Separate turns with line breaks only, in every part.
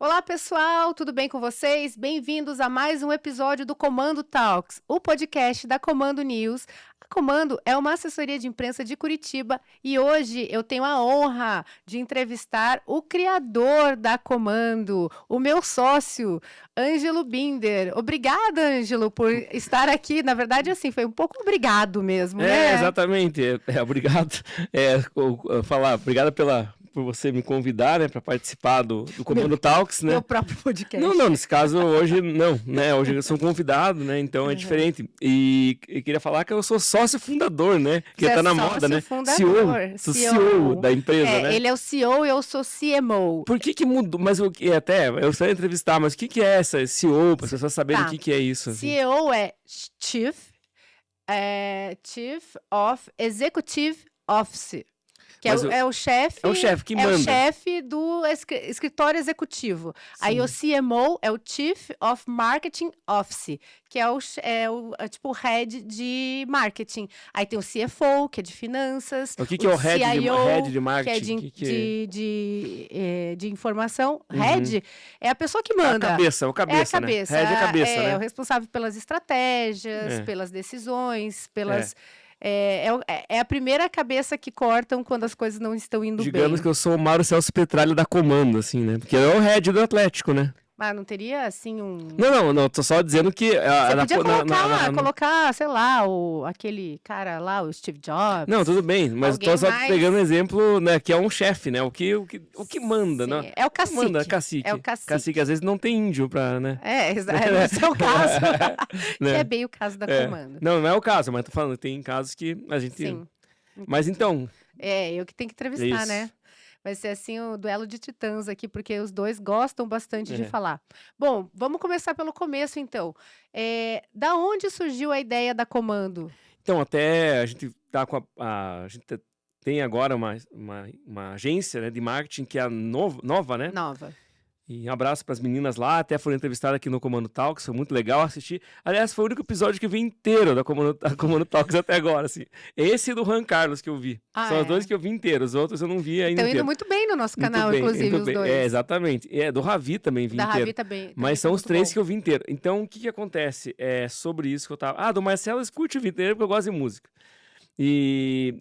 Olá, pessoal, tudo bem com vocês? Bem-vindos a mais um episódio do Comando Talks, o podcast da Comando News. A Comando é uma assessoria de imprensa de Curitiba e hoje eu tenho a honra de entrevistar o criador da Comando, o meu sócio, Ângelo Binder. Obrigada, Ângelo, por estar aqui. Na verdade, assim, foi um pouco obrigado mesmo, né?
Exatamente. Obrigado. Obrigado por você me convidar, né, para participar do Comando Talks, né?
Meu próprio podcast.
Não, nesse caso hoje não, né? Hoje eu sou convidado, né? Então é diferente. E queria falar que eu sou sócio fundador, né? Que tá na moda, né?
Fundador,
Sou CEO da empresa, né?
Ele é o CEO e eu sou CMO.
Por que mudou? Mas eu sei entrevistar, mas o que é essa CEO, para as pessoas saberem o que é isso? Assim.
CEO é Chief of Executive Office. Que é o chefe.
É o chefe que manda.
É o chefe do escritório executivo. Sim. Aí o CMO é o Chief of Marketing Office, que é o head de marketing. Aí tem o CFO, que é de finanças.
O que é o head de marketing?
Que é de informação. Uhum. Head é a pessoa que manda.
É a cabeça, né?
Head
é a cabeça, né?
É o responsável pelas estratégias, pelas decisões, pelas... É a primeira cabeça que cortam quando as coisas não estão indo bem.
Digamos que eu sou o Mauro Celso Petralha da Comando, assim, né? Porque é o head do Atlético, né?
Mas não teria, assim, um...
Não, tô só dizendo que...
Você podia colocar, sei lá, aquele cara lá, o Steve Jobs.
Não, tudo bem, mas tô só pegando um exemplo, né, que é um chefe, né? O que manda, né?
É o cacique.
Manda, cacique.
É o cacique.
Cacique, às vezes não tem índio pra, né?
No seu caso, que é bem o caso da Comando.
Não é o caso, mas tô falando, tem casos que a gente...
Sim.
Mas então...
Eu que tenho que entrevistar, né? Vai ser assim o duelo de titãs aqui, porque os dois gostam bastante de falar. Bom, vamos começar pelo começo, então. Da onde surgiu a ideia da Comando?
Então, até a gente tá com a gente tem agora uma agência, né, de marketing que é nova, né?
Nova.
E um abraço para as meninas lá, até foram entrevistadas aqui no Comando Talks, foi muito legal assistir. Aliás, foi o único episódio que eu vi inteiro da Comando Talks até agora, assim. Esse e do Juan Carlos que eu vi. São os dois que eu vi inteiros, os outros eu não vi ainda.
Estão indo muito bem no nosso canal, inclusive, os dois.
Exatamente. Do Ravi também vi inteiro. Da Ravi também. Mas são os três que eu vi inteiro. Então, o que acontece? É sobre isso que eu tava... do Marcelo eu escute o vídeo inteiro porque eu gosto de música.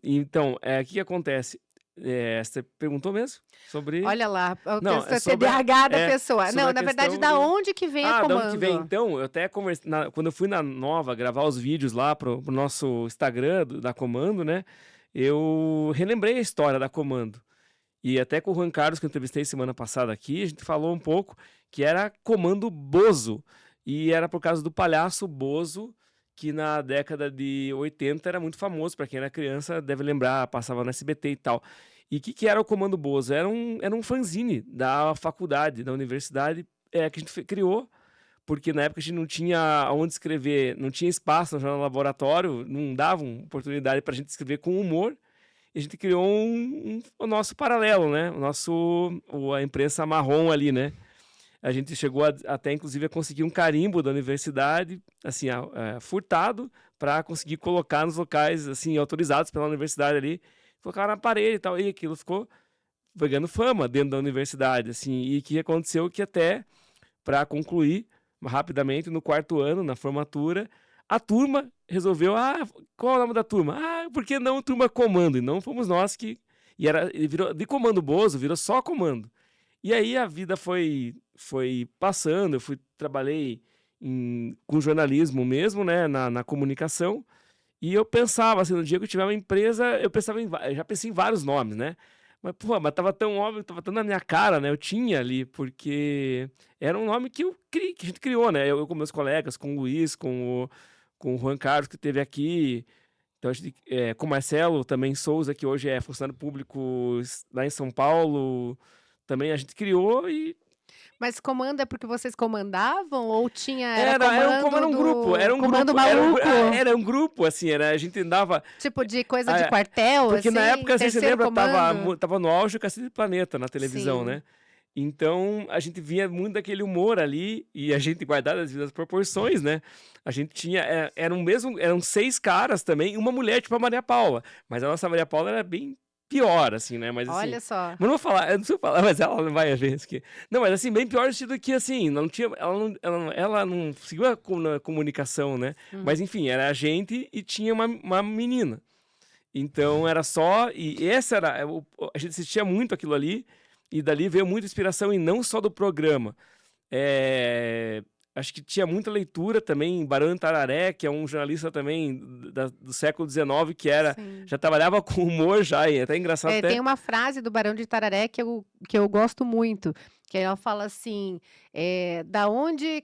Então, o que acontece? Você perguntou mesmo? Sobre...
Olha lá, o TDAH da pessoa. Não, na verdade, da onde que vem a Comando?
Da onde que vem? Então, eu até conversei... Quando eu fui na Nova gravar os vídeos lá pro nosso Instagram da Comando, né? Eu relembrei a história da Comando. E até com o Juan Carlos, que eu entrevistei semana passada aqui, a gente falou um pouco que era Comando Bozo. E era por causa do palhaço Bozo, que na década de 80 era muito famoso, para quem era criança deve lembrar, passava no SBT e tal. E o que era o Comando Bozo? Era um fanzine da faculdade, da universidade, que a gente criou, porque na época a gente não tinha onde escrever, não tinha espaço no laboratório, não davam oportunidade para a gente escrever com humor, e a gente criou o nosso paralelo, né? A imprensa marrom ali, né? A gente chegou até, inclusive, a conseguir um carimbo da universidade, assim, furtado, para conseguir colocar nos locais, assim, autorizados pela universidade ali, colocar na parede e tal, e aquilo ficou pegando fama dentro da universidade, assim, e o que aconteceu que até, para concluir rapidamente, no quarto ano, na formatura, a turma resolveu, qual é o nome da turma? Por que não Turma Comando? E não fomos nós que... E virou, de Comando Bozo, virou só Comando. E aí a vida foi passando, eu trabalhei com jornalismo mesmo, né, na comunicação, e eu pensava, assim, no dia que eu tiver uma empresa, eu já pensei em vários nomes, né, mas tava tão óbvio, tava tão na minha cara, né, eu tinha ali, porque era um nome que a gente criou, né, eu com meus colegas, com o Luiz, com o Juan Carlos, que esteve aqui, então, com o Marcelo também Souza, que hoje é funcionário público lá em São Paulo, também a gente criou e...
Mas comando é porque vocês comandavam ou tinha...
Era um grupo. Era um
comando
grupo,
maluco?
Era um grupo, assim, a gente andava...
Tipo de coisa de quartel,
porque
assim?
Na época, você lembra,
comando.
tava no auge o Cacete do Planeta na televisão, né? Então, a gente via muito daquele humor ali e a gente guardava as devidas proporções, né? A gente tinha... eram 6 caras também e uma mulher, tipo a Maria Paula. Mas a nossa Maria Paula era bem pior, assim, né? Mas assim.
Olha só.
Mas não vou falar, eu não preciso falar, mas ela não vai ver isso aqui. Não, mas assim, bem pior no sentido que, assim, não tinha, ela não seguiu a comunicação, né? Mas enfim, era a gente e tinha uma menina. Então era só, e essa era, a gente assistia muito aquilo ali, e dali veio muita inspiração, e não só do programa. Acho que tinha muita leitura também, Barão de Tararé, que é um jornalista também do século XIX, que
Sim.
já trabalhava com humor já, e é até engraçado até...
Tem uma frase do Barão de Tararé que eu gosto muito, que ela fala assim, da onde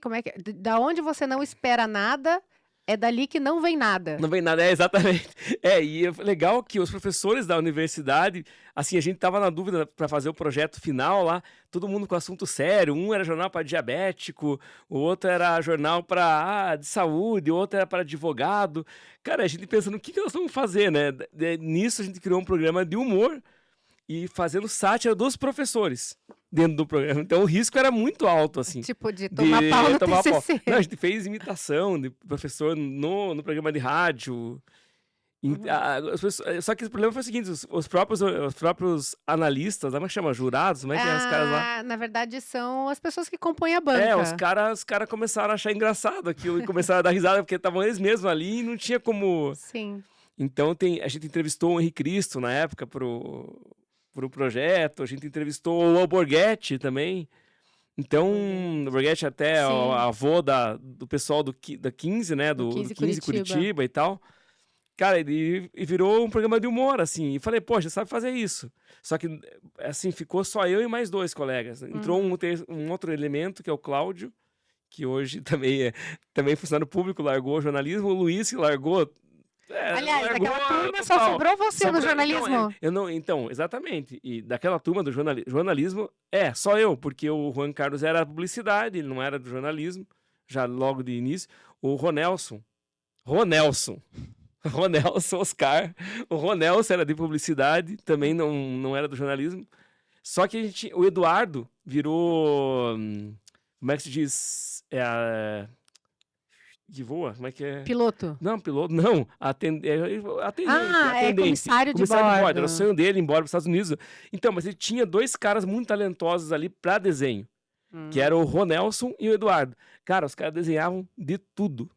você não espera nada, é dali que não vem nada.
Não vem nada, exatamente. E é legal que os professores da universidade, assim, a gente tava na dúvida para fazer o projeto final lá, todo mundo com assunto sério, um era jornal para diabético, o outro era jornal para de saúde, o outro era para advogado. Cara, a gente pensando, o que nós vamos fazer, né? Nisso a gente criou um programa de humor e fazendo sátira dos professores dentro do programa. Então o risco era muito alto, assim.
Tipo, de tomar pau no TCC.
Não, a gente fez imitação de professor no programa de rádio. Só que o problema foi o seguinte, os próprios analistas, como é que chama? Jurados? Como é que é os caras lá?
Na verdade, são as pessoas que compõem a banca.
Os caras começaram a achar engraçado aquilo e começaram a dar risada, porque estavam eles mesmos ali e não tinha como...
Sim.
Então a gente entrevistou o Henrique Cristo na época pro projeto, a gente entrevistou o Alborguete também. Então, o Alborguete até o avô do pessoal da 15, né? Do 15 Curitiba e tal. Cara, ele virou um programa de humor, assim. E falei, poxa, sabe fazer isso. Só que, assim, ficou só eu e mais 2 colegas. Entrou um outro elemento, que é o Cláudio, que hoje também é funcionário público, largou o jornalismo. O Luiz, que largou...
Aliás, daquela turma só sobrou você no jornalismo.
Então, exatamente. E daquela turma do jornalismo, só eu, porque o Juan Carlos era publicidade, ele não era do jornalismo, já logo de início. O Ronelson, Oscar, o Ronelson era de publicidade, também não era do jornalismo. Só que o Eduardo virou, como é que se diz? Que voa? Como é que é?
Piloto.
Não, piloto, não. Atendente.
Comissário de bordo.
Era o sonho dele ir embora para os Estados Unidos. Então, mas ele tinha 2 caras muito talentosos ali para desenho, que era o Ronelson e o Eduardo. Cara, os caras desenhavam de tudo,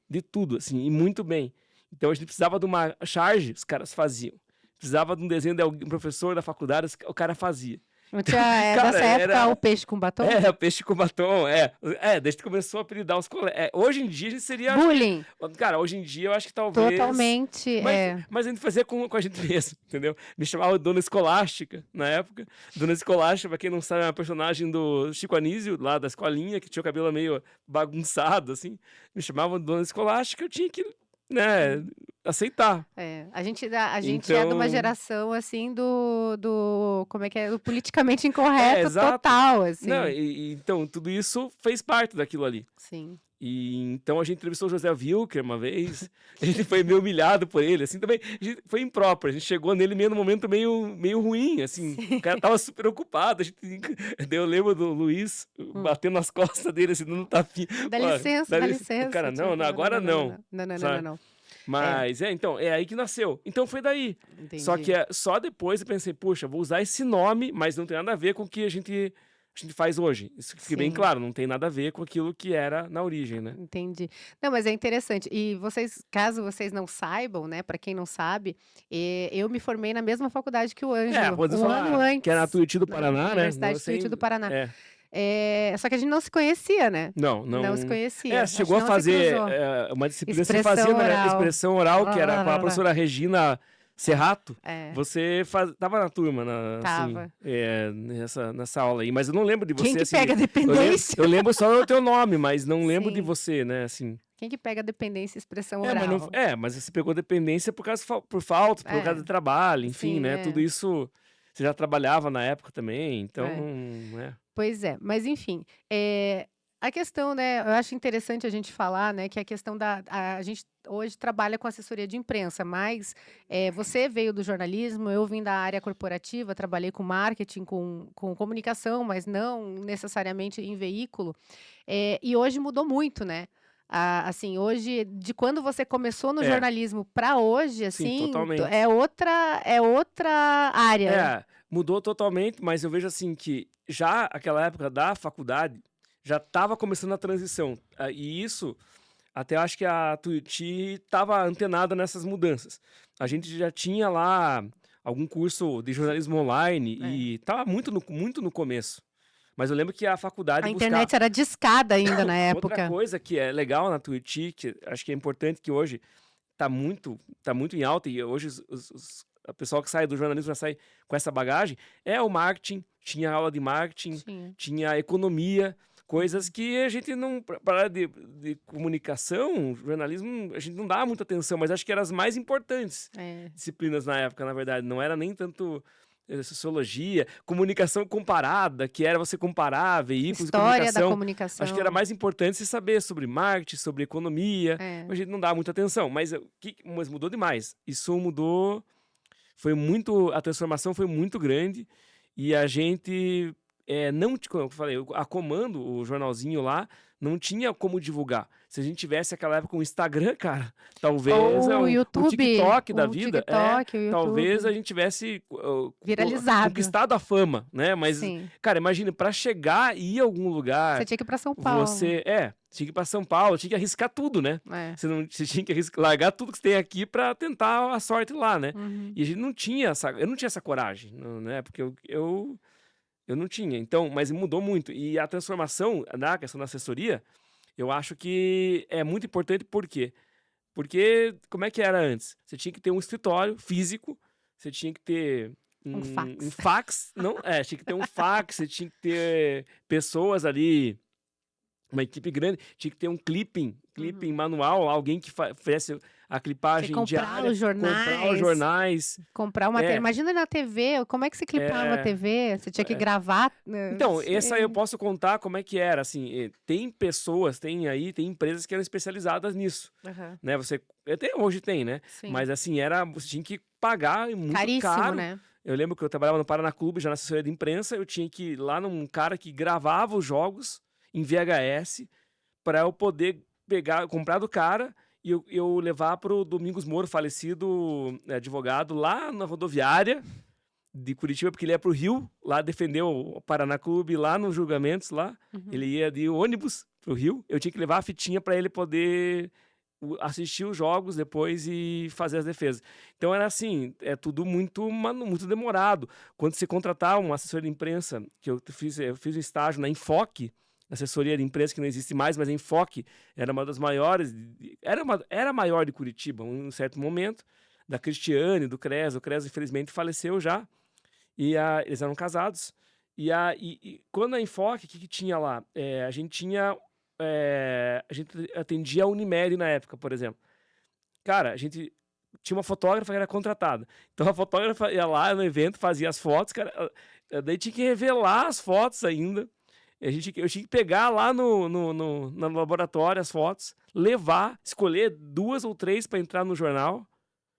assim, e muito bem. Então, a gente precisava de uma charge, os caras faziam. Precisava de um desenho de algum professor da faculdade, o cara fazia.
Não tinha, nessa época, o peixe com batom?
O peixe com batom, desde que começou a apelidar os colegas. Hoje em dia a gente seria...
Bullying.
Cara, hoje em dia eu acho que talvez...
Totalmente,
Mas a gente fazia com a gente mesmo, entendeu? Me chamava de Dona Escolástica, na época. Dona Escolástica, pra quem não sabe, é uma personagem do Chico Anísio, lá da escolinha, que tinha o cabelo meio bagunçado, assim. Me chamavam de Dona Escolástica, eu tinha que, né, aceitar.
A gente é de uma geração, assim, como é que é? Do politicamente incorreto total, assim.
Não, então, tudo isso fez parte daquilo ali.
Sim.
E então a gente entrevistou o José Wilker uma vez, a gente foi meio humilhado por ele, assim, também, foi impróprio, a gente chegou nele meio num momento meio ruim, assim, o cara tava super ocupado, eu lembro do Luiz batendo nas costas dele, assim, dando tapinha.
Dá licença.
O cara, não, agora não.
Não.
Mas, então, é aí que nasceu. Então foi daí.
Entendi.
Só que só depois eu pensei, puxa, vou usar esse nome, mas não tem nada a ver com o que a gente faz hoje. Isso fica bem claro, não tem nada a ver com aquilo que era na origem, né?
Entendi. Não, mas é interessante. E vocês, caso vocês não saibam, né, para quem não sabe, eu me formei na mesma faculdade que o Ângelo, ano antes.
Que era na Tuiuti do Paraná, né?
Universidade Tuiuti do Paraná. Só que a gente não se conhecia, né?
Não
se conhecia.
Chegou a fazer uma disciplina que você fazia na expressão oral, que era com a professora Regina Serrato. Você tava na turma,
Tava.
Assim, nessa aula aí, mas eu não lembro de você.
Quem que
assim,
pega dependência?
Eu lembro só do teu nome, mas não lembro de você, né? Assim.
Quem que pega dependência e expressão oral?
Mas você pegou dependência por falta, por causa do trabalho, enfim,
Sim,
né? Tudo isso, você já trabalhava na época também, então, né?
Pois é, mas enfim, a questão, né, eu acho interessante a gente falar, né, que a questão a gente hoje trabalha com assessoria de imprensa, mas você veio do jornalismo, eu vim da área corporativa, trabalhei com marketing, com comunicação, mas não necessariamente em veículo, e hoje mudou muito, né? Assim, hoje, de quando você começou no
É,
jornalismo para hoje,
sim,
assim,
totalmente.
é outra área.
Mudou totalmente, mas eu vejo assim que já aquela época da faculdade já estava começando a transição. E isso, até acho que a Tuiuti estava antenada nessas mudanças. A gente já tinha lá algum curso de jornalismo online
É.
e estava muito no começo. Mas eu lembro que a faculdade
A
buscar
internet era discada ainda na
outra
época.
coisa que é legal na Tuiuti, que acho que é importante que hoje tá muito em alta e hoje o pessoal que sai do jornalismo já sai com essa bagagem, é o marketing, tinha aula de marketing,
Tinha.
tinha economia, coisas
Uhum.
que a gente não, para de comunicação, jornalismo, a gente não dá muita atenção, mas acho que eram as mais importantes
É.
disciplinas na época, na verdade, não era nem tanto sociologia, comunicação comparada, que era você comparar veículos de
História da
comunicação. Acho que era
comunicação.
mais importante você saber sobre marketing, sobre economia,
É.
a gente não dá muita atenção, mas mudou demais. Isso mudou, a transformação foi muito grande e a gente não, como eu falei, a Comando, o jornalzinho lá, não tinha como divulgar. Se a gente tivesse aquela época um Instagram, cara, talvez
Ou o
um
YouTube,
TikTok da
o
vida,
TikTok, o
talvez a
YouTube.
gente tivesse
Viralizado.
conquistado a fama, né? Mas,
Sim.
cara, imagine, para chegar e ir a algum
Você
lugar,
tinha que ir para São Paulo.
tinha que ir para São Paulo, tinha que arriscar tudo, né?
É.
Você tinha que largar tudo que você tem aqui para tentar a sorte lá, né?
Uhum.
E a gente não tinha eu não tinha essa coragem, né? Porque eu não tinha. Então, mas mudou muito. E a transformação na questão da assessoria, eu acho que é muito importante, por quê? Porque como é que era antes? Você tinha que ter um escritório físico, você tinha que ter
Um
um
fax.
fax, não, tinha que ter um fax, você tinha que ter pessoas ali, uma equipe grande, tinha que ter um clipping
Uhum.
manual, alguém que fizesse a
Você
clipagem
comprar
diária,
os
comprar os
jornais,
jornais.
comprar o material.
É,
Imagina na TV, como é que você clipava a
é,
TV? Você tinha que
é.
gravar.
Então, essa eu posso contar como é que era, assim, tem pessoas, tem empresas que eram especializadas nisso,
Aham.
né, até hoje tem, né,
Sim.
mas assim, você tinha que pagar muito
Caríssimo,
caro.
né?
Eu lembro que eu trabalhava no Paraná Clube, já na assessoria de imprensa, eu tinha que ir lá num cara que gravava os jogos em VHS para eu poder comprar do cara e eu levar pro Domingos Moro, falecido advogado, lá na rodoviária de Curitiba, porque ele ia pro Rio, lá defendeu o Paraná Clube, lá nos julgamentos lá.
Uhum.
Ele ia de ônibus pro Rio. Eu tinha que levar a fitinha para ele poder assistir os jogos depois e fazer as defesas. Então era assim, é tudo muito demorado. Quando você contratar um assessor de imprensa, que eu fiz um estágio na Enfoque, assessoria de imprensa que não existe mais, mas a Enfoque era uma das maiores, era a maior de Curitiba, em um certo momento, da Cristiane, do Cres. O Cres, infelizmente, faleceu já. Eles eram casados. E quando a Enfoque, o que tinha lá? A gente tinha. A gente atendia a Unimed na época, por exemplo. Cara, a gente tinha uma fotógrafa que era contratada. Então a fotógrafa ia lá no evento, fazia as fotos, cara. Daí tinha que revelar as fotos ainda. Eu tinha que pegar lá no laboratório as fotos, levar, escolher 2 ou 3 para entrar no jornal,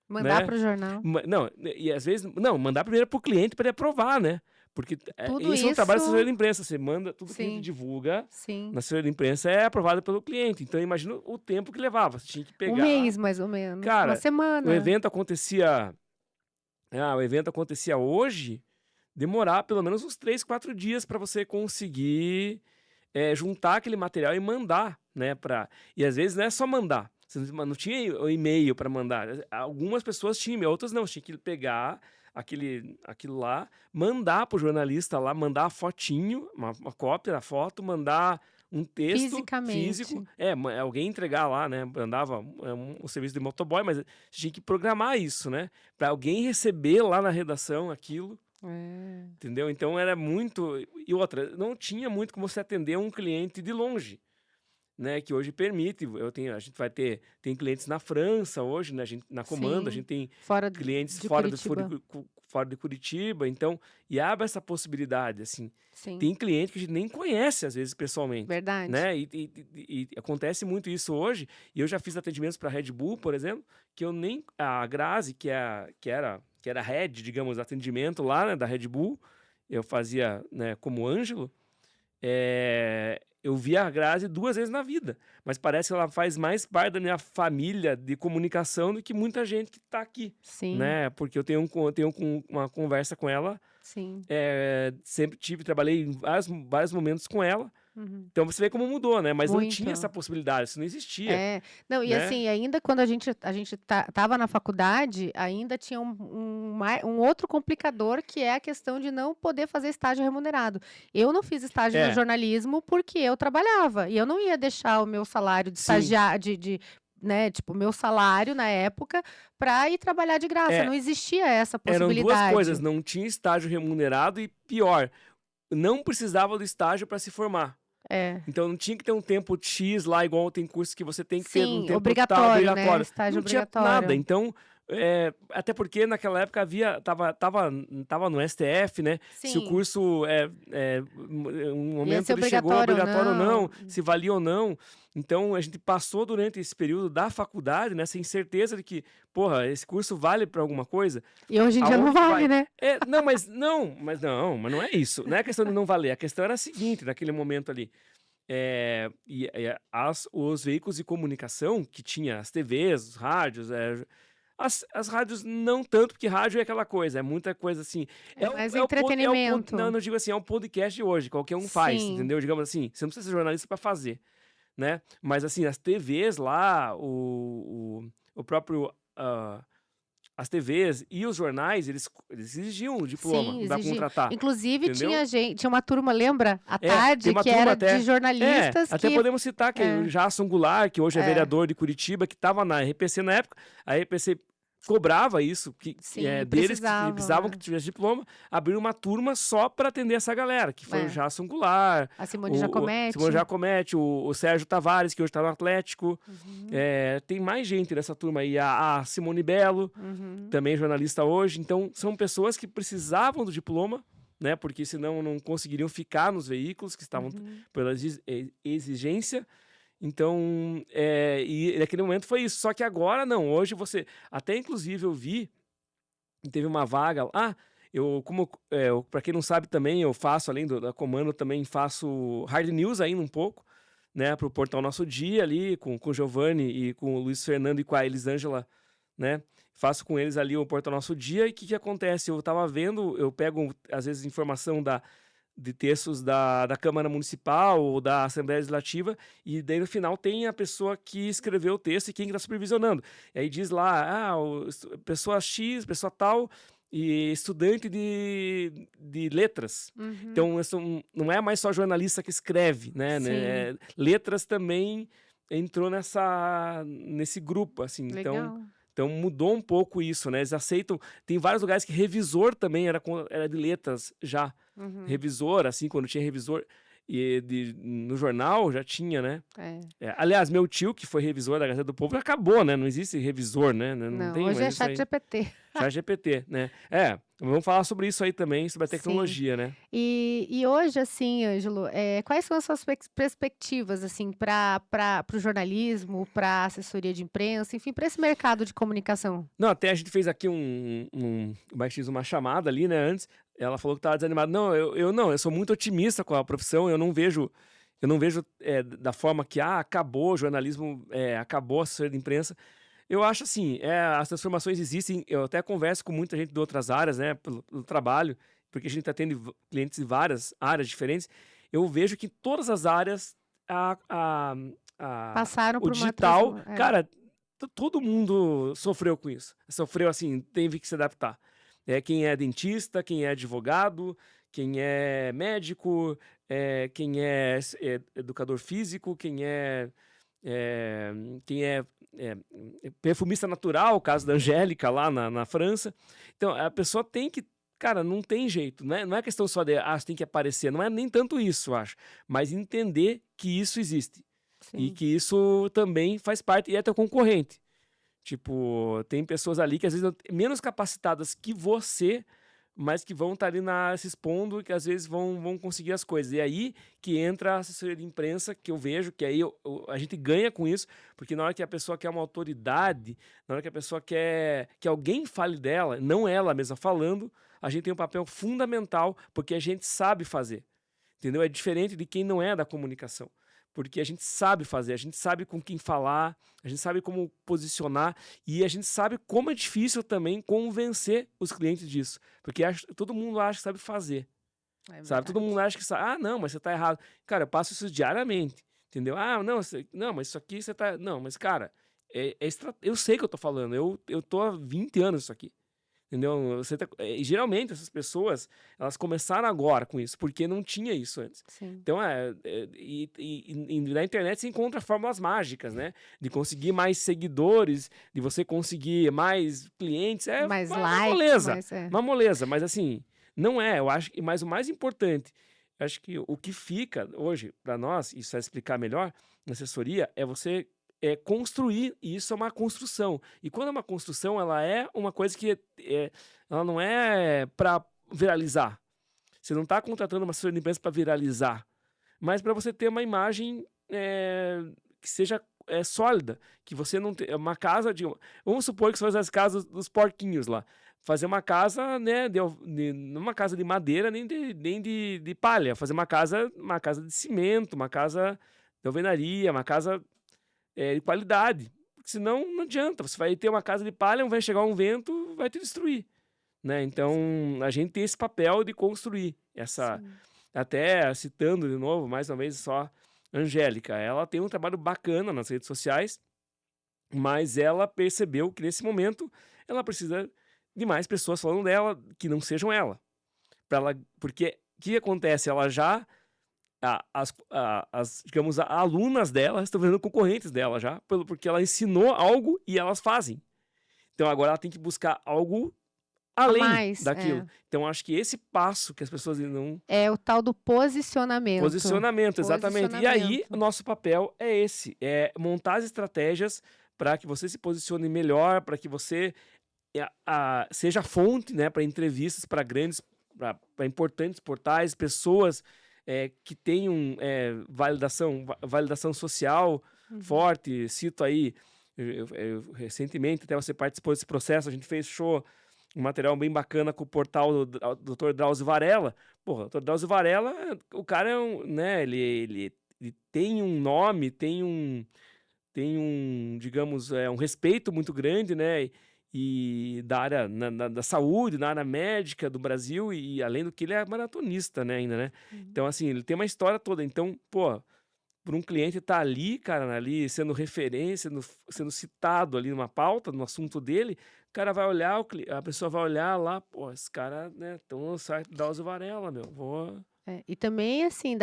Mandar
né?
para o jornal.
Não, e às vezes, não, mandar primeiro pro cliente para ele aprovar, né? Porque
Tudo
esse é o trabalho da assessoria
isso.
de imprensa. Você manda tudo que a gente
Sim,
divulga
sim.
na assessoria de imprensa é aprovado pelo cliente. Então, imagina o tempo que levava. Você tinha que
Um
pegar.
mês, mais ou menos. Uma
Cara, o
semana.
evento acontecia. O evento acontecia hoje, demorar pelo menos uns 3, 4 dias para você conseguir juntar aquele material e mandar, né? E às vezes não é só mandar. Você não tinha o e-mail para mandar. Algumas pessoas tinham, e-mail, outras não. Você tinha que pegar aquilo lá, mandar pro jornalista lá, mandar a fotinho, uma cópia da foto, mandar um texto físico.
Fisicamente.
Alguém entregar lá, né? Andava um serviço de motoboy, mas você tinha que programar isso, né? Para alguém receber lá na redação aquilo.
É.
Entendeu? Então era muito. E outra, não tinha muito como você atender um cliente de longe, né? Que hoje permite. A gente tem clientes na França hoje, né? Na Comando, a
Sim.
gente tem
Fora
clientes
de Curitiba.
fora de Curitiba, então, e abre essa possibilidade, assim.
Sim.
Tem cliente que a gente nem conhece, às vezes, pessoalmente,
Verdade.
né? E acontece muito isso hoje, e eu já fiz atendimentos para Red Bull, por exemplo, que eu nem... A Grazi, que era head, digamos, atendimento lá, né, da Red Bull, eu fazia, né, como Ângelo, eu vi a Grazi 2 vezes na vida, mas parece que ela faz mais parte da minha família de comunicação do que muita gente que está aqui,
Sim,
né? Porque eu tenho uma conversa com ela,
sim.
sempre trabalhei em vários momentos com ela,
Uhum.
então você vê como mudou, né? Mas não tinha
Muito.
essa possibilidade, isso não existia,
É. Não, e
né?
assim, ainda quando a gente estava na faculdade, ainda tinha um outro complicador, que é a questão de não poder fazer estágio remunerado. Eu não fiz estágio no
É,
jornalismo porque eu trabalhava, e eu não ia deixar o meu salário de
sim.
estagiário, né, tipo, o meu salário na época, para ir trabalhar de graça. Não
É,
existia essa
eram 2 coisas,
possibilidade.
não tinha estágio remunerado e pior, não precisava do estágio para se formar.
É.
Então não tinha que ter um tempo X lá, igual tem curso que você tem que ter um
Sim,
tempo tal,
obrigatório, né?
obrigatório.
Estágio
Não tinha nada.
obrigatório.
Então, até porque naquela época tava no STF, né? Se o
Sim,
curso um
ia
momento
ser
ele chegou obrigatório ou não,
não.
se valia ou não. Então a gente passou durante esse período da faculdade, né, sem certeza de que, porra, esse curso vale para alguma coisa.
E hoje em dia não
Aonde que
vale,
vai?
né?
Mas não é isso. Não é questão de não valer. A questão era a seguinte, naquele momento ali. Os veículos de comunicação que tinha as TVs, os rádios, as rádios não tanto, porque rádio é aquela coisa, é muita coisa assim.
É mais entretenimento.
Não, não digo assim, é um podcast de hoje, qualquer um faz,
Sim.
entendeu? Digamos assim, você não precisa ser jornalista para fazer, né? Mas assim, as TVs lá, o próprio. As TVs e os jornais, eles exigiam o diploma
Sim,
para
exigir.
contratar,
Inclusive,
entendeu?
tinha uma turma, lembra? À
Tem
tarde,
uma
que
turma
era
até.
de jornalistas
Até
que.
podemos citar que o
É,
Jason Goulart, que hoje é
é,
vereador de Curitiba, que estava na RPC na época, a RPC cobrava isso
sim,
deles, que
precisavam,
precisavam que tivesse diploma, abriram uma turma só para atender essa galera, que foi o
é.
Jason Goulart,
A Simone
o Simone
Giacometti.
Giacometti, o Sérgio Tavares, que hoje está no Atlético.
Uhum,
Tem mais gente dessa turma aí, a Simone Bello,
uhum,
também jornalista hoje. Então, são pessoas que precisavam do diploma, né? Porque senão não conseguiriam ficar nos veículos que estavam
uhum.
pela exigência. Então, e naquele momento foi isso. Só que agora não. Hoje você. Até inclusive eu vi, teve uma vaga. Para quem não sabe também, eu faço, além da Comando, também faço hard news ainda um pouco, né? Para o Portal Nosso Dia ali, com o Giovanni e com o Luiz Fernando e com a Elisângela, né? Faço com eles ali o Portal Nosso Dia. E o que acontece? Eu tava vendo, eu pego às vezes informação de textos da Câmara Municipal ou da Assembleia Legislativa, e daí no final tem a pessoa que escreveu o texto e quem está supervisionando. E aí diz lá, pessoa X, pessoa tal, e estudante de letras.
Uhum.
Então, não é mais só jornalista que escreve, né?
Sim,
Letras também entrou nesse grupo, assim.
legal.
Então mudou um pouco isso, né? Eles aceitam. Tem vários lugares que revisor também era de letras já.
Uhum,
Revisor, assim, quando tinha revisor no jornal já tinha, né?
é.
Aliás, meu tio, que foi revisor da Gazeta do Povo, acabou, né? Não existe revisor, né? Não
Não,
tem
hoje
mais
é
isso
chat
aí.
GPT.
ChatGPT, né? Vamos falar sobre isso aí também, sobre a
Sim.
tecnologia, né?
E hoje, assim, Ângelo, quais são as suas perspectivas, assim, para o jornalismo, para a assessoria de imprensa, enfim, para esse mercado de comunicação?
Não, até a gente fez aqui uma chamada ali, né, antes. Ela falou que estava desanimada. Não, eu sou muito otimista com a profissão, eu não vejo da forma que, acabou o jornalismo, acabou a assessoria de imprensa. Eu acho assim, as transformações existem, eu até converso com muita gente de outras áreas, né, pelo trabalho, porque a gente está tendo clientes de várias áreas diferentes. Eu vejo que em todas as áreas, a, a,
Passaram
o
por uma
digital,
transformação.
cara, todo mundo sofreu com isso. Sofreu assim, teve que se adaptar. Quem é dentista, quem é advogado, quem é médico, quem é educador físico, quem é perfumista natural, o caso da Angélica lá na França. Então, a pessoa tem que. Cara, não tem jeito, né? Não é questão só de, você tem que aparecer, não é nem tanto isso, eu acho, mas entender que isso existe e
Sim.
que isso também faz parte e é teu concorrente. Tipo, tem pessoas ali que às vezes menos capacitadas que você, mas que vão estar ali se expondo e que às vezes vão conseguir as coisas. E aí que entra a assessoria de imprensa, que eu vejo que aí a gente ganha com isso, porque na hora que a pessoa quer uma autoridade, na hora que a pessoa quer que alguém fale dela, não ela mesma falando, a gente tem um papel fundamental, porque a gente sabe fazer. entendeu? É diferente de quem não é da comunicação. Porque a gente sabe fazer, a gente sabe com quem falar, a gente sabe como posicionar e a gente sabe como é difícil também convencer os clientes disso. Porque todo mundo acha que sabe fazer,
É
sabe? Todo mundo
verdade.
acha que sabe, ah, não, mas você tá errado. Cara, eu passo isso diariamente, entendeu? Ah, não, não, mas isso aqui você tá... Não, mas cara, eu sei que eu tô falando, eu tô há 20 anos nisso aqui. Entendeu? E geralmente essas pessoas, elas começaram agora com isso, porque não tinha isso antes.
Sim.
Então, na internet você encontra fórmulas mágicas, né? De conseguir mais seguidores, de você conseguir mais clientes. É
Mais
uma
likes,
moleza.
mais... É.
Uma moleza, mas assim, não é. Eu acho que, mas o mais importante, eu acho que o que fica hoje para nós, isso é explicar melhor, na assessoria, é você construir, e isso é uma construção. E quando é uma construção, ela é uma coisa que ela não é para viralizar. Você não está contratando uma assessoria de imprensa para viralizar, mas para você ter uma imagem que seja sólida, que você não tem uma casa de... Vamos supor que você faz as casas dos porquinhos lá. Fazer uma casa, né, não uma casa de madeira nem de palha, fazer uma casa de cimento, uma casa de alvenaria, uma casa de qualidade, porque senão não adianta, você vai ter uma casa de palha, vai chegar um vento, vai te destruir, né? Então a gente tem esse papel de construir essa,
Sim.
até citando de novo, mais uma vez só, Angélica, ela tem um trabalho bacana nas redes sociais, mas ela percebeu que nesse momento ela precisa de mais pessoas falando dela que não sejam ela, porque o que acontece? Ela já digamos, alunas dela estão virando concorrentes dela já, porque ela ensinou algo e elas fazem. Então agora ela tem que buscar algo além daquilo. Então acho que esse passo que as pessoas não...
É o tal do posicionamento.
Posicionamento, exatamente. E aí o nosso papel é esse, é montar as estratégias para que você se posicione melhor, para que você seja fonte, né, para entrevistas, para importantes portais, pessoas que tenham validação social forte. Cito aí, recentemente, até você participou desse processo, a gente fechou um material bem bacana com o portal do Dr. Drauzio Varela. Porra, o Dr. Drauzio Varela, o cara é né, ele tem um nome, tem um, digamos, um respeito muito grande, né? E da área da saúde, na área médica do Brasil, e além do que ele é maratonista, né, ainda, né? Então, assim, ele tem uma história toda. Então, pô, por um cliente estar ali, cara, ali sendo referência, sendo citado ali numa pauta, no assunto dele, o cara vai olhar, a pessoa vai olhar lá, pô, esse cara, né, então no site da Drauzio Varela, meu, vou...
E também, assim,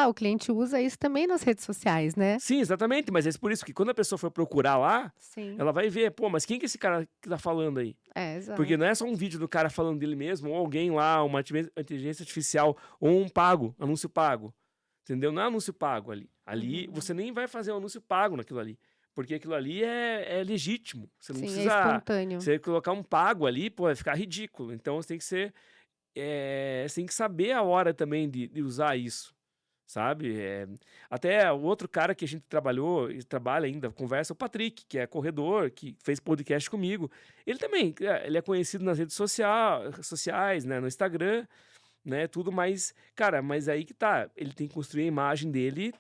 o cliente usa isso também nas redes sociais, né?
Sim, exatamente, mas é por isso que quando a pessoa for procurar lá,
Sim.
ela vai ver, pô, mas quem que é esse cara que tá falando aí?
Exato.
Porque não é só um vídeo do cara falando dele mesmo, ou alguém lá, uma inteligência artificial, ou um anúncio pago, entendeu? Não é anúncio pago ali. Ali você nem vai fazer um anúncio pago naquilo ali, porque aquilo ali é legítimo. Você não precisa...
é espontâneo.
Você colocar um pago ali, pô, vai ficar ridículo. Então você tem que ser... você tem que saber a hora também de usar isso, sabe? Até o outro cara que a gente trabalhou e trabalha ainda, conversa, o Patrick, que é corredor, que fez podcast comigo. Ele também, ele é conhecido nas redes sociais, né, no Instagram, né, tudo, mas, cara, mas aí que tá, ele tem que construir a imagem dele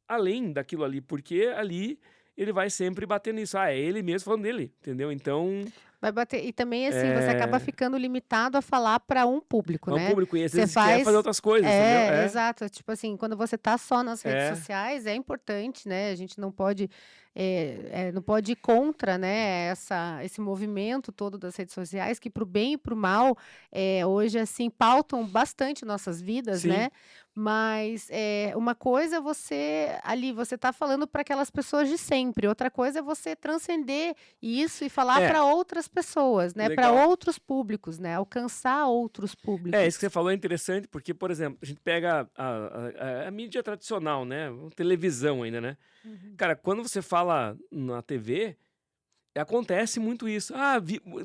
além daquilo ali, porque ali ele vai sempre bater nisso. É ele mesmo falando dele, entendeu? Então...
Vai bater. E também, assim, você acaba ficando limitado a falar para um público, né?
Um público, e às vezes quer fazer outras coisas, entendeu?
Exato. Tipo assim, quando você tá só nas redes sociais, é importante, né? A gente não pode ir contra, né, esse movimento todo das redes sociais, que pro bem e pro mal, hoje, assim, pautam bastante nossas vidas,
Sim.
né? Mas uma coisa é você tá falando para aquelas pessoas de sempre, outra coisa é você transcender isso e falar para outras pessoas, né? Para outros públicos, né? Alcançar outros públicos.
Isso que você falou é interessante, porque, por exemplo, a gente pega a mídia tradicional, né? Televisão ainda, né? Cara, quando você fala na TV, acontece muito isso.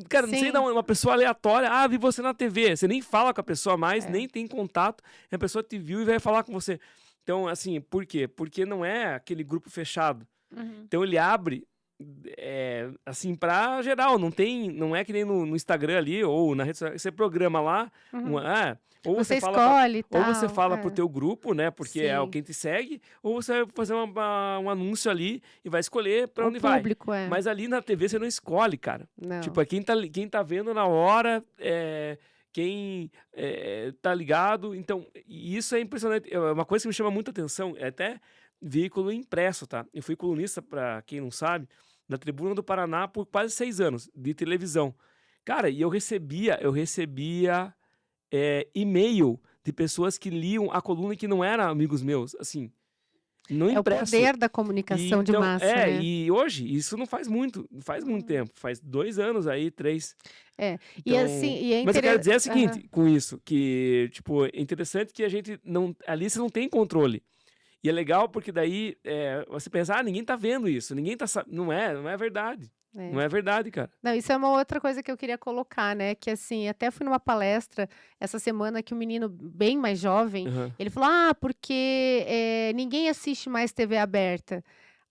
Cara, não sei, uma pessoa aleatória, vi você na TV. Você nem fala com a pessoa mais, nem tem contato, e a pessoa te viu e vai falar com você. Então, assim, por quê? Porque não é aquele grupo fechado. Então ele abre, assim, pra geral, não é que nem no Instagram ali, ou na rede social, você programa lá,
Uhum.
ou
Você
você fala
escolhe e
ou você
tal.
fala pro teu grupo, né, porque é
Sim.
quem te segue, ou você vai fazer um anúncio ali e vai escolher pra
O
onde vai.
público,
Mas ali na TV você não escolhe, cara.
Não.
Tipo, é quem tá vendo na hora, quem tá ligado. Então, e isso é impressionante. É uma coisa que me chama muita atenção, é até veículo impresso, tá? Eu fui colunista, pra quem não sabe, da Tribuna do Paraná por quase 6 anos, de televisão. Cara, e eu recebia e-mail de pessoas que liam a coluna e que não eram amigos meus, assim, no
É o
impresso.
poder da
E
comunicação de
então,
massa, né?
e hoje, isso não faz muito tempo, faz 2 anos aí, 3.
É. E assim,
Então,
e é
mas eu quero dizer o
Aham.
seguinte com isso, que, tipo, é interessante que a gente não, ali você não tem controle. E é legal porque daí você pensa, ninguém tá vendo isso, ninguém tá sabendo. Não é verdade.
É.
Não é verdade, cara.
Não, isso é uma outra coisa que eu queria colocar, né? Que assim, até fui numa palestra essa semana que um menino bem mais jovem,
Aham.
ele falou: porque ninguém assiste mais TV aberta.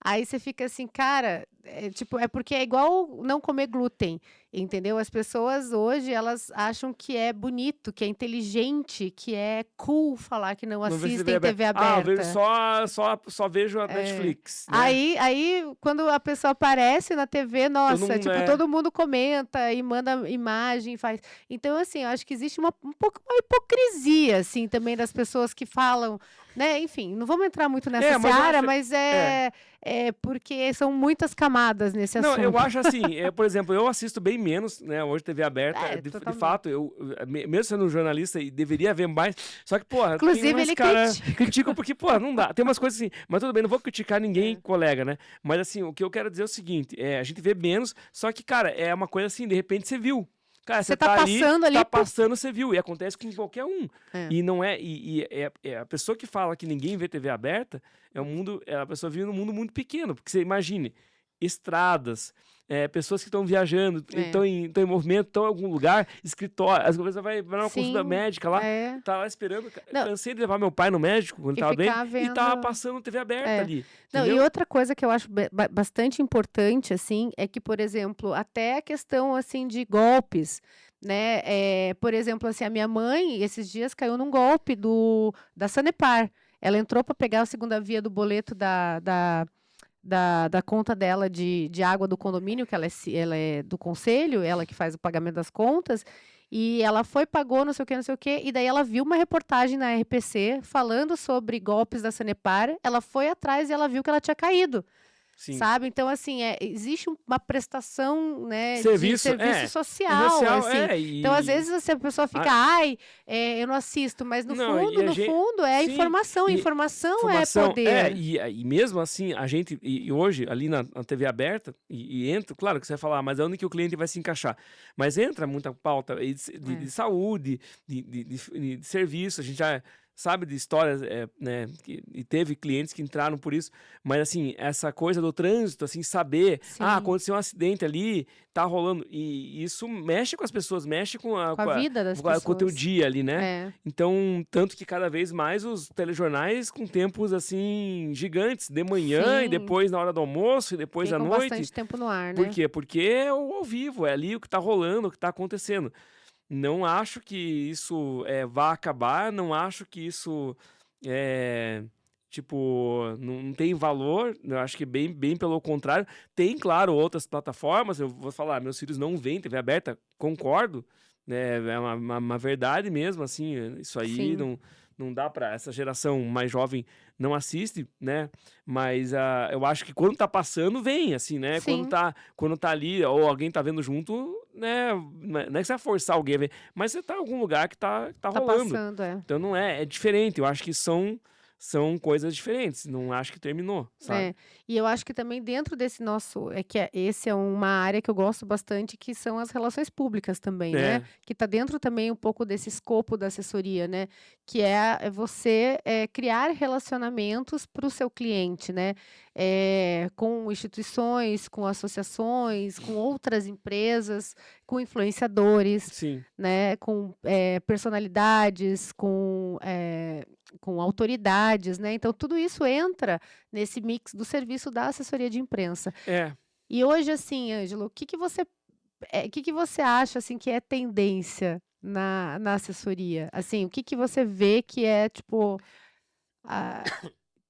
Aí você fica assim, cara, tipo, é porque é igual não comer glúten, entendeu? As pessoas hoje, elas acham que é bonito, que é inteligente, que é cool falar que não
Não vejo TV
assistem
aberta.
TV
Eu vejo
aberta.
só vejo a
É.
Netflix, né.
Aí, quando a pessoa aparece na TV,
Todo
nossa,
mundo
tipo, todo mundo comenta e manda imagem, faz. Então, assim, eu acho que existe um pouco uma hipocrisia, assim, também das pessoas que falam, né? Enfim, não vamos entrar muito nessa
mas eu
seara,
acho
mas
é.
é porque são muitas camadas nesse
Não, eu
assunto.
acho assim, por exemplo, eu assisto bem menos, né, hoje TV aberta, de
Totalmente.
fato, mesmo sendo um jornalista e deveria haver mais, só que, porra, tem
Inclusive,
umas
ele
cara
critica.
criticam porque, porra, não dá, tem umas coisas assim, mas tudo bem, não vou criticar ninguém,
É.
colega, né, mas assim, o que eu quero dizer é o seguinte, a gente vê menos, só que, cara, é uma coisa assim, de repente você viu. Cara,
Você
você
tá
tá ali,
passando ali.
tá passando, você viu, e acontece com qualquer um.
É.
E não a pessoa que fala que ninguém vê TV aberta, a pessoa vive num mundo muito pequeno, porque você imagine, estradas, pessoas que estão viajando, estão em movimento, estão em algum lugar, escritório, às vezes vai numa consulta
Sim,
médica lá, tá lá esperando. Cansei de levar meu pai no médico quando
e
tava bem,
ficar
e tava
vendo.
passando TV aberta
É.
ali.
Não, e
Entendeu?
outra coisa que eu acho bastante importante, assim, é que, por exemplo, até a questão, assim, de golpes, né? Por exemplo, assim, a minha mãe, esses dias, caiu num golpe da Sanepar. Ela entrou para pegar a segunda via do boleto da conta dela de água do condomínio, que ela é do conselho, ela que faz o pagamento das contas, e ela pagou, não sei o quê, e daí ela viu uma reportagem na RPC falando sobre golpes da Sanepar, ela foi atrás e ela viu que ela tinha caído.
Sim.
Sabe? Então, assim, existe uma prestação, né, de
Serviço,
serviço social, assim. Então, às vezes, assim, a pessoa fica, eu não assisto, mas no
Não,
fundo, é
sim,
informação. Informação é
informação,
poder.
e mesmo assim, a gente, e hoje, ali na TV aberta, e entra, claro que você vai falar, mas é onde que o cliente vai se encaixar. Mas entra muita pauta de saúde, de serviço, a gente já sabe de histórias, né, e teve clientes que entraram por isso, mas assim, essa coisa do trânsito, assim, saber,
Sim.
aconteceu um acidente ali, tá rolando, e isso mexe com as pessoas, mexe com a
vida das pessoas.
com o teu dia ali, né? Então, tanto que cada vez mais os telejornais com tempos, assim, gigantes, de manhã,
Sim.
e depois na hora do almoço, e depois à
Ficam
noite.
bastante tempo no ar, né?
Por quê? Porque é o ao vivo, é ali o que tá rolando, o que tá acontecendo. Não acho que isso vá acabar, não acho que isso tipo, não tem valor, eu acho que bem pelo contrário. Tem, claro, outras plataformas, eu vou falar, meus filhos não veem TV aberta, concordo, né, é uma verdade mesmo, assim, isso aí
Sim.
não dá para essa geração mais jovem não assiste, né? Mas eu acho que quando tá passando, vem, assim, né?
Sim.
Quando tá ali, ou alguém tá vendo junto, né? Não é que você vai forçar alguém a ver, mas você tá em algum lugar que tá rolando.
Passando,
Então não é diferente. Eu acho que são coisas diferentes. Não acho que terminou, sabe?
E eu acho que também dentro desse esse é uma área que eu gosto bastante, que são as relações públicas também, né? Que está dentro também um pouco desse escopo da assessoria, né? Que é você criar relacionamentos para o seu cliente, né? Com instituições, com associações, com outras empresas, com influenciadores,
Sim.
né? Com personalidades, com autoridades, né? Então, tudo isso entra nesse mix do serviço da assessoria de imprensa. E hoje, assim, Ângelo, o que que você acha, assim, que é tendência na assessoria? Assim, o que que você vê que é, tipo, a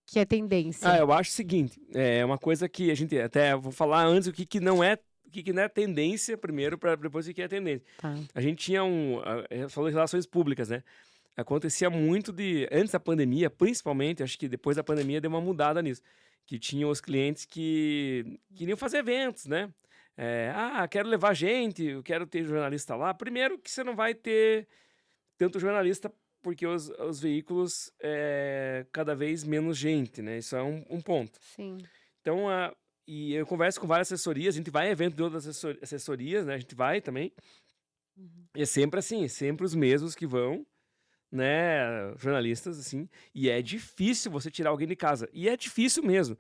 que é tendência?
Eu acho o seguinte, é uma coisa que a gente até vou falar antes o que que não é tendência primeiro para depois o que é tendência.
Tá.
A gente tinha falou em relações públicas, né? Acontecia muito antes da pandemia, principalmente, acho que depois da pandemia deu uma mudada nisso, que tinham os clientes que queriam fazer eventos, né? Quero levar gente, eu quero ter jornalista lá. Primeiro que você não vai ter tanto jornalista porque os veículos cada vez menos gente, né? Isso é um ponto.
Sim.
Então, e eu converso com várias assessorias, a gente vai em evento de outras assessorias, né? A gente vai também.
Uhum.
E é sempre assim, sempre os mesmos que vão, né? Jornalistas, assim. E é difícil você tirar alguém de casa. E é difícil mesmo.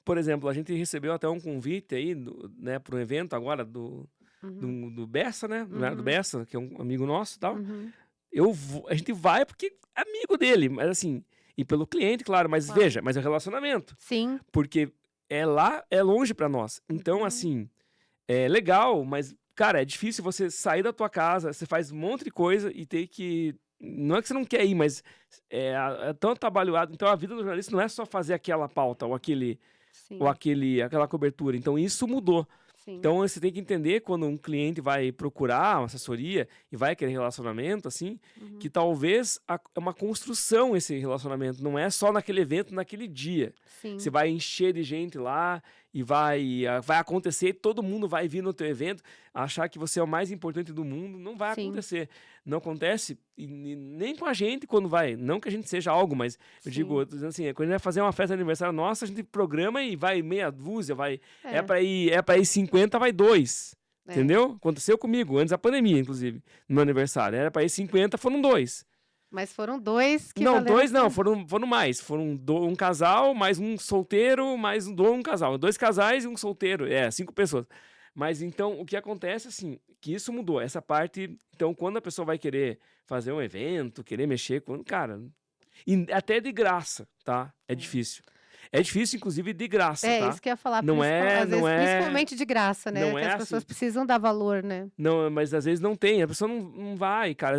Por exemplo, a gente recebeu até um convite aí, né, para um evento agora
Uhum.
do Bessa, né? Do
Uhum.
Bessa, que é um amigo nosso e tal.
Uhum.
A gente vai porque é amigo dele, mas assim, e pelo cliente, claro, mas
Claro.
veja, mas é relacionamento,
Sim.
porque é longe pra nós. Então,
Uhum.
assim, é legal, mas, cara, é difícil você sair da tua casa, você faz um monte de coisa e ter que. Não é que você não quer ir, mas é tão trabalhado. Então, a vida do jornalista não é só fazer aquela pauta ou
Sim.
aquela cobertura. Então, isso mudou.
Sim.
Então, você tem que entender quando um cliente vai procurar uma assessoria e vai querer relacionamento, assim,
Uhum.
que talvez é uma construção esse relacionamento, não é só naquele evento, naquele dia.
Sim.
Você vai encher de gente lá e vai acontecer, todo mundo vai vir no teu evento, achar que você é o mais importante do mundo, não vai
Sim.
acontecer. Não acontece nem com a gente quando vai, não que a gente seja algo, mas eu digo,
Sim.
eu tô dizendo assim, quando a gente vai fazer uma festa de aniversário nossa, a gente programa e vai meia dúzia,
É.
é pra ir 50, vai 2.
É.
Entendeu? Aconteceu comigo, antes da pandemia, inclusive, no meu aniversário. Era pra ir 50, foram 2.
Mas foram 2 que
Não,
valeram a
2 não,
pena.
foram mais. Foram um casal, mais um solteiro, mais um casal. 2 casais e um solteiro. 5 pessoas. Mas então, o que acontece, assim, que isso mudou. Essa parte. Então, quando a pessoa vai querer fazer um evento, querer mexer com. Cara, e até de graça, tá? É
É.
difícil. É difícil, inclusive, de graça,
É,
tá?
isso que eu ia falar,
Não é,
às vezes,
não é,
principalmente de graça, né,
não
que
é
as
assim.
pessoas precisam dar valor, né.
Não, mas às vezes não tem, a pessoa não vai, cara.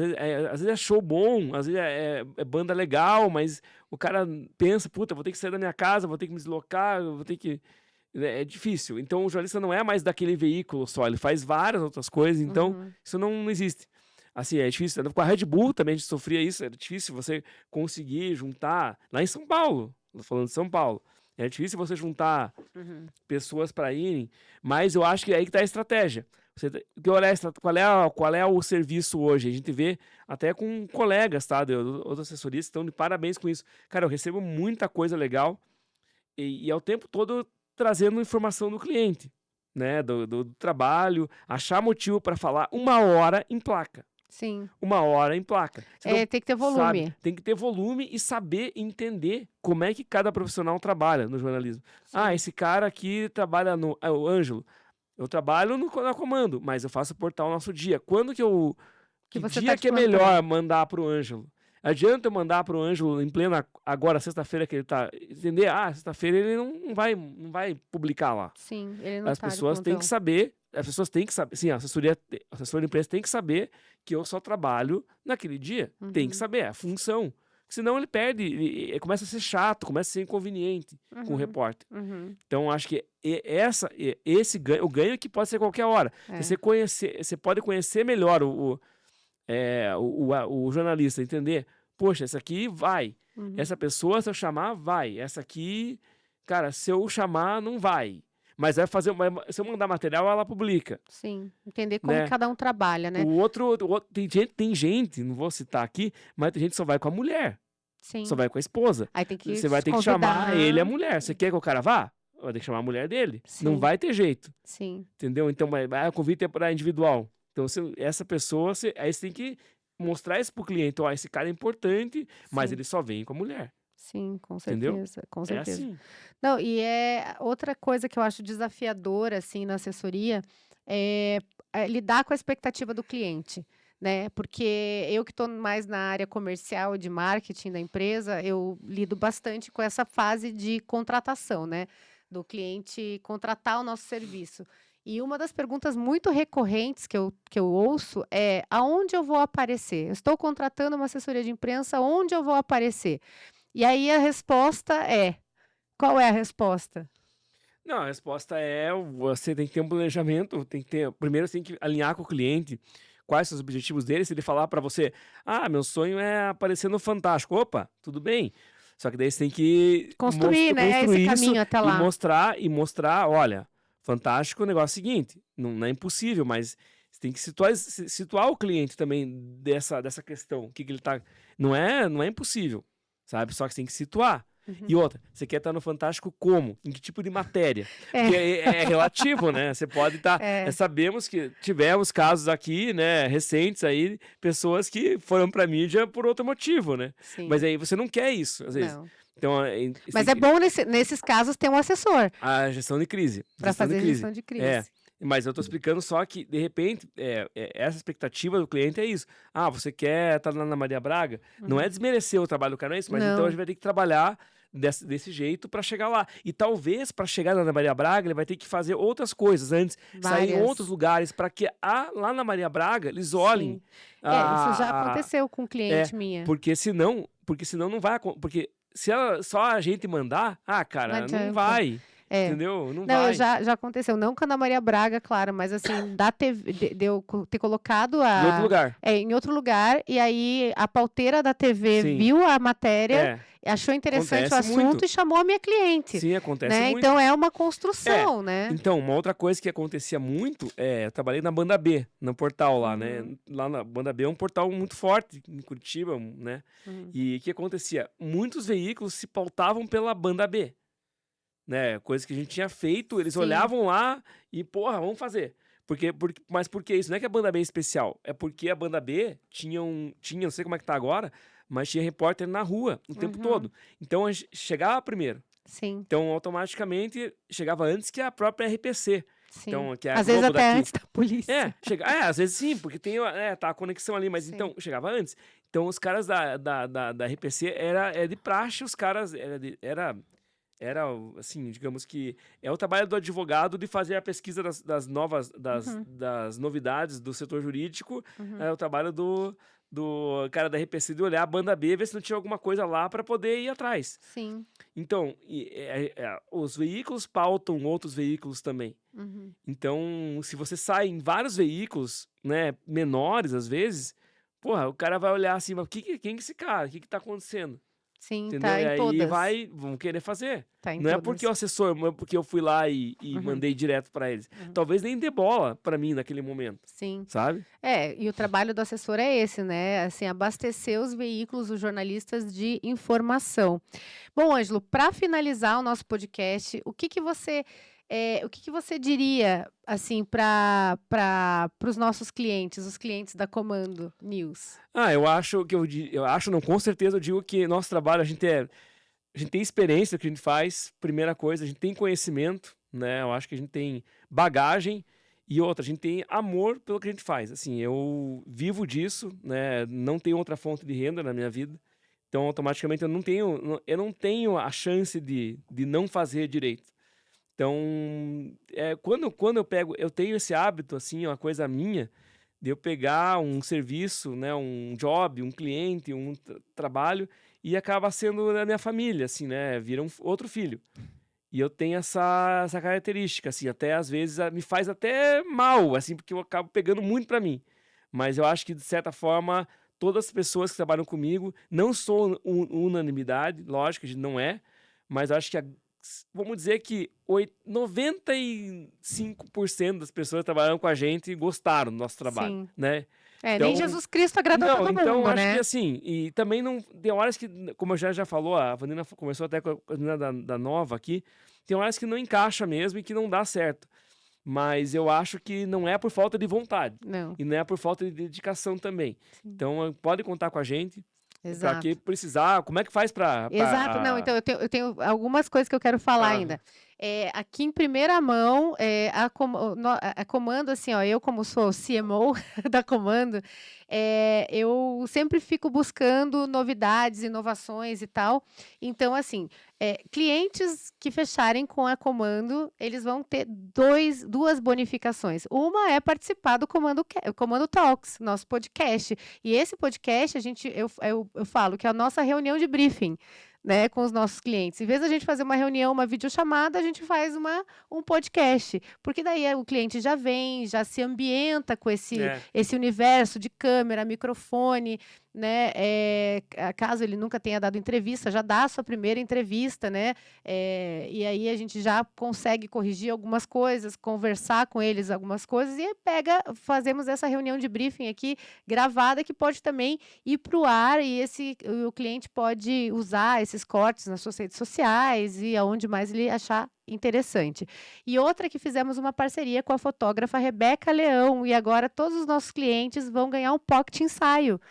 Às vezes é show bom, às vezes é banda legal, mas o cara pensa, puta, vou ter que sair da minha casa, vou ter que me deslocar, eu vou ter que. É difícil. Então o jornalista não é mais daquele veículo só, ele faz várias outras coisas, então
Uhum.
isso não existe. Assim, é difícil. Com a Red Bull também a gente sofria isso, era difícil você conseguir juntar. Lá em São Paulo, tô falando de São Paulo, é difícil você juntar
Uhum.
pessoas para irem, mas eu acho que é aí que tá a estratégia. Você tem que olhar qual é o serviço hoje. A gente vê até com colegas, tá? De outras assessorias que estão de parabéns com isso. Cara, eu recebo muita coisa legal e é o tempo todo trazendo informação do cliente, né? Do trabalho, achar motivo para falar 1 hora em placa.
Sim.
1 hora em placa. Você não
Tem que ter
sabe,
volume.
tem que ter volume e saber entender como é que cada profissional trabalha no jornalismo.
Sim.
Esse cara aqui trabalha o Ângelo. Eu trabalho na Comando, mas eu faço portal Nosso Dia.
Que
Que
você
dia
tá de
que é
plantão.
melhor mandar pro Ângelo? Adianta eu mandar pro Ângelo em plena, agora, sexta-feira que ele tá, entender? Sexta-feira ele não vai publicar lá.
Sim, ele não
As
tá de
pessoas têm que
plantão.
saber, sim, a assessor de imprensa tem que saber que eu só trabalho naquele dia. Tem que
Uhum.
saber, é a função. Senão ele perde, ele começa a ser chato, começa a ser inconveniente com o
Uhum.
repórter.
Uhum.
Então, acho que esse ganho, o ganho que pode ser qualquer hora.
É.
Você pode conhecer melhor o jornalista, entender, poxa, essa aqui vai.
Uhum.
Essa pessoa, se eu chamar, vai. Essa aqui, cara, se eu chamar, não vai. Mas se eu mandar material, ela publica.
Sim, entender como
Né?
cada um trabalha, né.
O outro tem gente, não vou citar aqui, mas tem gente que só vai com a mulher,
Sim.
só vai com a esposa.
Aí tem que
Você vai ter que chamar
convidar.
ele e a mulher. Você quer que o cara vá? Vai ter que chamar a mulher dele. Não
Sim.
vai ter jeito.
Sim.
Entendeu? Então, o convite é para individual. Então, essa pessoa, aí você tem que mostrar isso pro cliente. Ó, esse cara é importante, mas
Sim.
ele só vem com a mulher.
Sim, com
Entendeu?
certeza, com
É
certeza.
assim.
Não, e outra coisa que eu acho desafiadora, assim, na assessoria, é lidar com a expectativa do cliente, né, porque eu que estou mais na área comercial, de marketing da empresa, eu lido bastante com essa fase de contratação, né, do cliente contratar o nosso serviço. E uma das perguntas muito recorrentes que eu ouço é: aonde eu vou aparecer? Eu estou contratando uma assessoria de imprensa, onde eu vou aparecer? E aí a resposta é: qual é a resposta?
Não, a resposta é: você tem que ter um planejamento, tem que ter. Primeiro, você tem que alinhar com o cliente quais são os objetivos dele. Se ele falar para você, meu sonho é aparecer no Fantástico. Opa, tudo bem. Só que daí você tem que
Construir, né? Esse
construir isso
caminho até lá.
e mostrar, olha, Fantástico, o negócio é o seguinte, não é impossível, mas você tem que situar o cliente também dessa questão, que ele tá. Não é impossível, sabe? Só que você tem que situar. E outra, você quer estar no Fantástico como? Em que tipo de matéria? Porque é relativo, né? Você pode estar. Sabemos que tivemos casos aqui, né, recentes aí, pessoas que foram pra mídia por outro motivo, né?
Sim.
Mas aí você não quer isso, às vezes.
Não.
Então,
Mas é bom nesses casos ter um assessor
a gestão de crise.
para fazer gestão de crise.
Mas eu estou explicando só que, de repente, essa expectativa do cliente é isso. Você quer estar na Ana Maria Braga? Não é desmerecer o trabalho do cara, não é isso, mas então a gente vai ter que trabalhar desse jeito para chegar lá. E talvez, para chegar na Ana Maria Braga, ele vai ter que fazer outras coisas antes, sair em outros lugares, para que lá na Maria Braga eles olhem.
Isso já aconteceu com um cliente minha.
Porque senão não vai. Porque se só a gente mandar, cara, não vai. Entendeu? Não vai.
Já aconteceu. Não com a Ana Maria Braga, claro, mas assim, da TV, de eu ter colocado
Em outro lugar.
Em outro lugar, e aí a pauteira da TV viu a matéria, achou interessante o assunto muito. E chamou a minha cliente.
Sim, acontece muito.
Então é uma construção, né?
Então, uma outra coisa que acontecia muito eu trabalhei na Banda B, no portal lá, né? Lá na Banda B é um portal muito forte em Curitiba, né? E o que acontecia? Muitos veículos se pautavam pela Banda B. Né, coisa que a gente tinha feito, eles olhavam lá e, vamos fazer. Mas por que isso? Não é que a Banda B é especial, é porque a Banda B tinha, não sei como é que tá agora, mas tinha repórter na rua o tempo todo. Então, a gente chegava primeiro.
Sim.
Então, automaticamente, chegava antes que a própria RPC.
Sim.
Então, que é
às vezes até antes da polícia.
Às vezes sim, porque tem tá a conexão ali, mas então, chegava antes. Então, os caras da RPC, era de praxe, os caras, era, assim, digamos que é o trabalho do advogado de fazer a pesquisa das novidades do setor jurídico, é o trabalho do cara da RPC de olhar a Banda B, ver se não tinha alguma coisa lá para poder ir atrás.
Sim.
Então, os veículos pautam outros veículos também. Então, se você sai em vários veículos, né, menores às vezes, o cara vai olhar assim, mas quem é esse cara? O que tá acontecendo?
Sim,
entendeu?
tá em todas.
E aí vão querer fazer.
Tá em
não
todas.
É porque o assessor, não é porque eu fui lá e mandei direto para eles. Talvez nem dê bola para mim naquele momento.
Sim.
Sabe?
E o trabalho do assessor é esse, né? Assim, abastecer os veículos, os jornalistas de informação. Bom, Ângelo, para finalizar o nosso podcast, o que você diria, assim, para os nossos clientes, os clientes da Comando News?
Com certeza eu digo que nosso trabalho, a gente tem experiência no que a gente faz, primeira coisa, a gente tem conhecimento, né? Eu acho que a gente tem bagagem e outra, a gente tem amor pelo que a gente faz. Assim, eu vivo disso, né? Não tenho outra fonte de renda na minha vida, então automaticamente eu não tenho a chance de não fazer direito. Então, quando eu tenho esse hábito, assim, uma coisa minha, de eu pegar um serviço, né, um job, um cliente, um trabalho, e acaba sendo da minha família, assim, né, vira outro filho. E eu tenho essa característica, assim, até às vezes me faz até mal, assim, porque eu acabo pegando muito pra mim. Mas eu acho que, de certa forma, todas as pessoas que trabalham comigo, não sou unanimidade, lógico que a gente não é, mas eu acho que vamos dizer que 95% das pessoas que trabalham com a gente gostaram do nosso trabalho, né?
Então, nem Jesus Cristo agradou todo mundo,
então,
né?
acho que assim, e também não... Tem horas que, como já falou, a Vanina começou até com a menina da Nova aqui, tem horas que não encaixa mesmo e que não dá certo. Mas eu acho que não é por falta de vontade.
Não.
E não é por falta de dedicação também. Sim. Então, pode contar com a gente.
Exato.
Pra que precisar, como é que faz pra...
Exato, não, então eu tenho algumas coisas que eu quero falar ainda. Aqui em primeira mão, a Comando, assim, ó, eu como sou CMO da Comando, eu sempre fico buscando novidades, inovações e tal. Então, assim, clientes que fecharem com a Comando, eles vão ter duas bonificações. Uma é participar do Comando Talks, nosso podcast. E esse podcast, eu falo que é a nossa reunião de briefing, né, com os nossos clientes. Em vez da gente fazer uma reunião, uma videochamada, a gente faz um podcast. Porque daí o cliente já vem, já se ambienta com esse universo de câmera, microfone, né? Caso ele nunca tenha dado entrevista, já dá a sua primeira entrevista, né? E aí a gente já consegue corrigir algumas coisas, conversar com eles algumas coisas, e fazemos essa reunião de briefing aqui gravada, que pode também ir para o ar, e o cliente pode usar esses cortes nas suas redes sociais e aonde mais ele achar interessante. E outra que fizemos uma parceria com a fotógrafa Rebeca Leão, e agora todos os nossos clientes vão ganhar um pocket ensaio,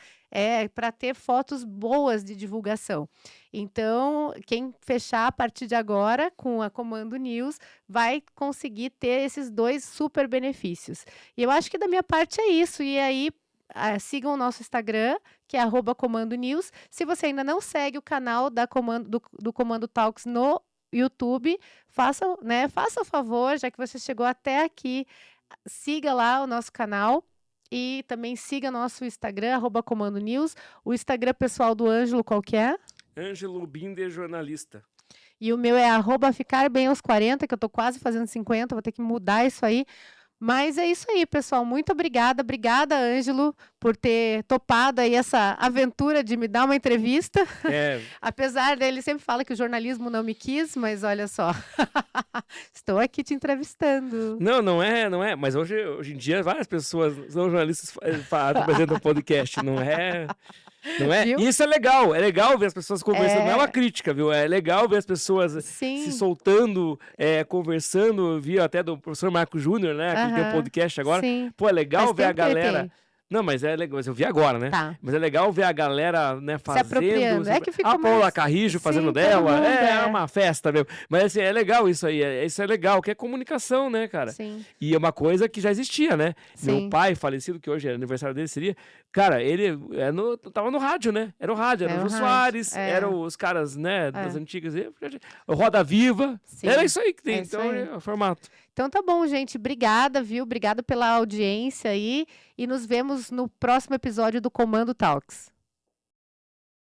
para ter fotos boas de divulgação. Então, quem fechar a partir de agora com a Comando News vai conseguir ter esses 2 super benefícios. E eu acho que da minha parte é isso. E aí, sigam o nosso Instagram, que é @Comando News. Se você ainda não segue o canal do Comando Talks no YouTube, faça o favor, já que você chegou até aqui, siga lá o nosso canal. E também siga nosso Instagram, @Comando News. O Instagram pessoal do Ângelo, qual que é?
Ângelo Binder, jornalista.
E o meu é @FicarBemAos40, que eu tô quase fazendo 50, vou ter que mudar isso aí. Mas é isso aí, pessoal. Muito obrigada. Obrigada, Ângelo, por ter topado aí essa aventura de me dar uma entrevista. Apesar dele sempre fala que o jornalismo não me quis, mas olha só. Estou aqui te entrevistando.
Não é. Mas hoje em dia várias pessoas, são jornalistas, apresentam podcast, não é? Não é? E isso é legal ver as pessoas conversando, não é uma crítica, viu? É legal ver as pessoas se soltando, conversando. Eu vi até do professor Marco Júnior, né? Que tem um podcast agora.
Sim.
Pô, é legal ver a galera. Não, mas é legal, mas eu vi agora, né?
Tá.
Mas é legal ver a galera, né, fazendo.
Se apropriando. É que fica
a Paula Carrijo fazendo dela. É uma festa mesmo. Mas assim, é legal isso aí. Isso é legal, que é comunicação, né, cara?
Sim.
E é uma coisa que já existia, né?
Sim.
Meu pai, falecido, que hoje é aniversário dele, seria. Cara, ele tava no rádio, né? Era o rádio, era o Jô Soares, eram os caras, né, das antigas. Roda Viva.
Sim.
Era isso aí que tem. Então,
é
o formato.
Então tá bom, gente. Obrigada, viu? Obrigada pela audiência aí. E nos vemos no próximo episódio do Comando Talks.